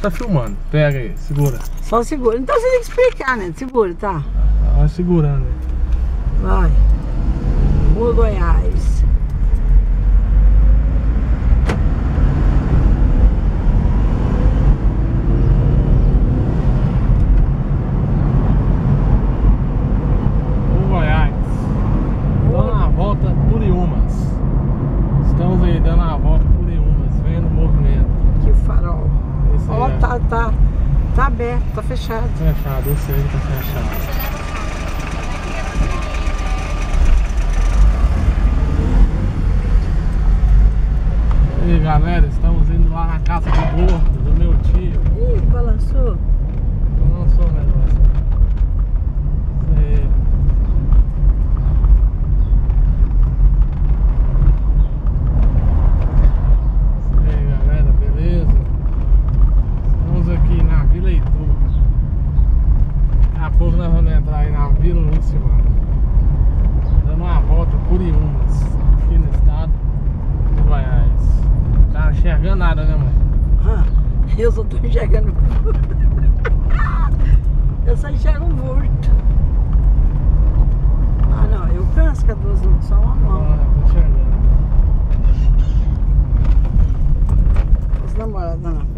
tá filmando. Pega aí, segura. Só segura. Então você tem que explicar, né? Segura, tá? Vai segurando aí. Vai. Rua Goiás. Rua Goiás. Dando uma volta por Iumas. Estamos aí dando uma volta por Iumas, vendo o movimento. Aqui o farol. Esse Ó, é. tá aberto, tá fechado. Fechado, eu sei que tá fechado. E aí, galera, estamos indo lá na casa do gordo, do meu tio. Ih, balançou. Não sou o negócio. Isso aí. Isso aí, galera, beleza? Estamos aqui na Vila Itu. Daqui a pouco nós vamos entrar aí na Vila Lucimana, dando uma volta por Iumas, aqui no estado de Goiás. Tá enxergando nada, né, mãe? Eu só tô enxergando. Eu só enxergo um vulto. Ah, não, eu canso com as duas mãos, só uma mão. Tô enxergando. Os namorados na frente.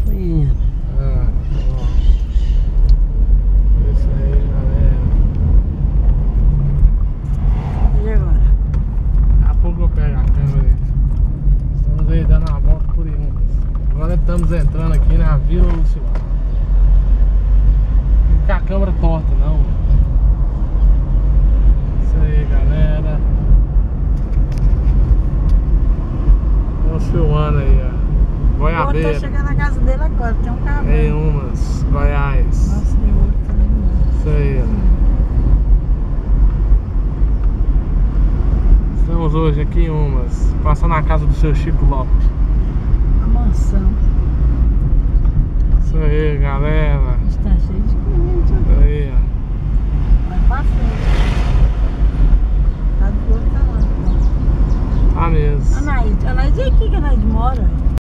Fui indo. Bom. Isso aí, galera. E agora? Daqui a pouco eu pego a câmera aí. Estamos aí dando uma volta por Iumas. Agora estamos entrando aqui na Vila Lucimana. Não fica a câmera torta, não. Isso aí, galera. Estamos filmando aí, ó. Vou Goiabeira. tá chegando na casa dele agora, tem um carro. Em Iumas, Goiás. Nossa, tem outro também. Isso aí, ó. Estamos hoje aqui em Iumas, passando na casa do seu Chico Lopes.